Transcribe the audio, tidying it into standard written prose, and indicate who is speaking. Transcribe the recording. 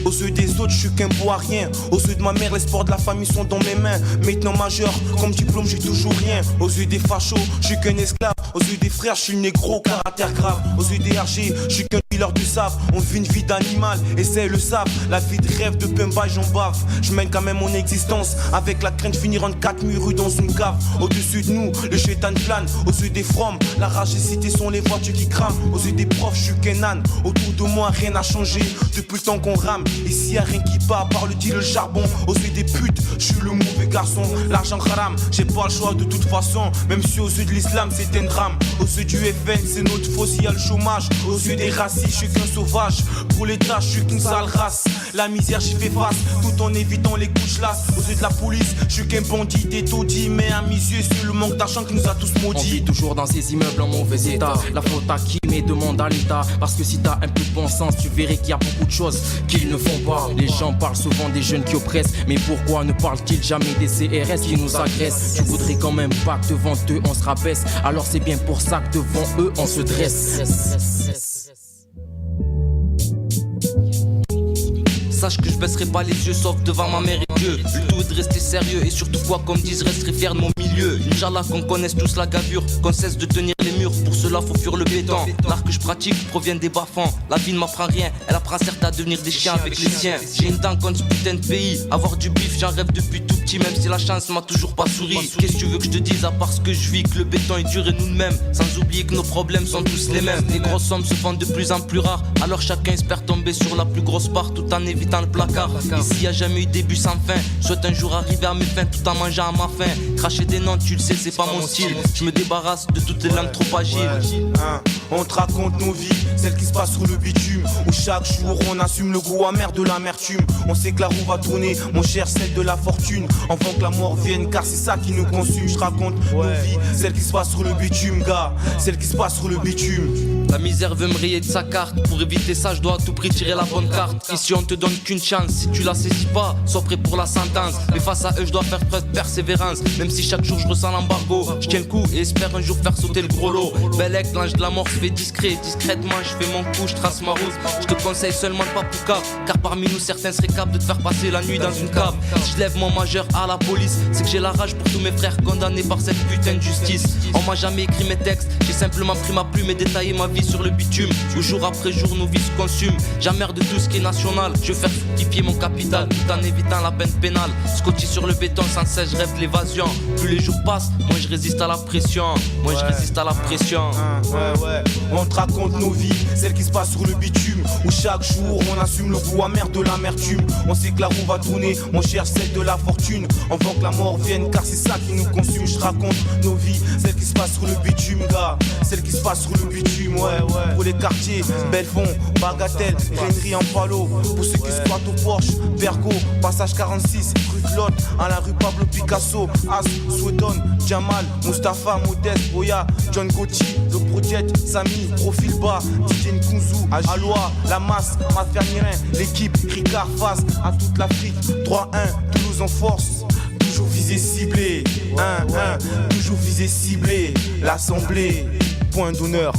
Speaker 1: Aux yeux des autres, je suis qu'un beau à rien. Aux yeux de ma mère, les sports de la famille sont dans mes mains. Maintenant majeur, comme diplôme, j'ai toujours rien. Aux yeux des fachos, je suis qu'un esclave. Aux yeux des frères, je suis le négro, caractère grave. Aux yeux des RG, je suis qu'un dealer du sable. On vit une vie d'animal, et c'est le savent. La vie de rêve de Pemba, j'en bave. Je mène quand même mon existence, avec la crainte de finir en 4 murs dans une cave. Au-dessus de nous, le chétan plane. Aux yeux des froms, la rage et cité sont les voitures qui crament. Aux yeux des profs, je suis qu'un âne. Autour de moi, rien n'a changé depuis le temps qu'on rame. Ici y'a rien qui part, par le deal, le charbon. Aux yeux des putes, je suis le mauvais garçon. L'argent haram, j'ai pas le choix de toute façon. Même si aux yeux de l'islam, c'est un drame. Aux yeux du FN, c'est notre faux s'il y a le chômage. Aux yeux des racistes, je suis qu'un sauvage. Pour l'État, je suis qu'une sale race. La misère, j'y fais face, tout en évitant les couches lasses. Aux yeux de la police, je suis qu'un bandit, des taudis. Mais à mes yeux, c'est le manque d'argent qui nous a tous maudits.
Speaker 2: On vit toujours dans ces immeubles en mauvais état. La faute à qui, mais demande à l'État. Parce que si t'as un peu de bon sens, tu verrais qu'il y a beaucoup de choses qu'ils ne font pas. Les gens parlent souvent des jeunes qui oppressent, mais pourquoi ne parlent-ils jamais des CRS qui nous agressent? Tu voudrais quand même pas que devant eux on se rabaisse. Alors c'est bien pour ça que devant eux on se dresse. Sache que je baisserai pas les yeux sauf devant ma mère et Dieu. Le tout est de rester sérieux et surtout quoi comme disent, resterai fier de mon milieu. Inch'Allah qu'on connaisse tous la gavure, qu'on cesse de tenir les murs. Pour cela faut fuir le béton. L'art que je pratique provient des bas-fonds. La vie ne m'apprend rien, elle apprend certes à devenir des chiens avec les siens. J'ai une dent contre ce putain de pays. Avoir du bif j'en rêve depuis tout petit, même si la chance m'a toujours pas souri. Qu'est-ce que tu veux que je te dise à part ce que je vis, que le béton est dur et nous de même. Sans oublier que nos problèmes sont tous les mêmes. Les grosses sommes se vendent de plus en plus rares. Alors chacun espère tomber sur la plus grosse part tout en évitant le placard. Ici y'a jamais eu début sans fin. Souhaite un jour arriver à mes fins tout en mangeant à ma faim. Cracher des noms tu le sais c'est pas mon style. Je me débarrasse de toutes les langues trop agiles.
Speaker 1: On te raconte nos vies, celles qui se passent sur le bitume. Où chaque jour on assume le goût amer de l'amertume. On sait que la roue va tourner, mon cher, celle de la fortune. Avant que la mort vienne, car c'est ça qui nous consume. Je raconte nos vies, celles qui se passent sur le bitume, gars. Celles qui se passent sur le bitume.
Speaker 2: La misère veut me rayer de sa carte. Pour éviter ça, je dois à tout prix tirer la bonne carte. Ici on te donne qu'une chance, si tu la saisis pas, sois prêt pour la sentence. Mais face à eux, je dois faire preuve de persévérance. Même si chaque jour je ressens l'embargo, je tiens le coup et espère un jour faire sauter le gros lot. Bellec, l'ange de la mort se fait discret. Discrètement, je fais mon coup, je trace ma route. Je te conseille seulement de pas poucave, car parmi nous certains seraient capables de te faire passer la nuit dans une cave. Si je lève mon majeur à la police, c'est que j'ai la rage pour tous mes frères condamnés par cette putain de justice. On m'a jamais écrit mes textes, j'ai simplement pris ma plume et détaillé ma vie sur le bitume. Où jour après jour nos vies se consument. J'emmerde de tout ce qui est national, je veux faire fructifier mon capital tout en évitant la peine pénale. Scotché sur le béton sans cesse, je rêve de l'évasion. Plus les jours passent, moins je résiste à la pression. Moi je résiste à la pression.
Speaker 1: On te raconte nos vies, celles qui se passent sur le bitume. Où chaque jour on assume le goût amer de l'amertume. On sait que la roue va tourner, on cherche celle de la fortune. Avant que la mort vienne, car c'est ça qui nous consume. Je raconte nos vies, celles qui se passent sur le bitume, gars. Celles qui se passent sur le bitume, Pour les quartiers, Bellefond, Bagatelle, Grainerie en Palo. Pour ceux qui squattent au Porsche, Bergo, Passage 46, rue de Lot, à la rue Pablo Picasso, As, Swedon, Jamal, Mustapha, Modeste, Oya, John Gotti, Le Project, Samy, Profil Bas, DJ Nkunzu, Aloha, La Masse, Mafia Nirin, l'équipe, Ricard Face, à toute l'Afrique, 3-1, Toulouse en force. Toujours visé ciblé, 1-1, toujours visé ciblé, l'Assemblée, point d'honneur.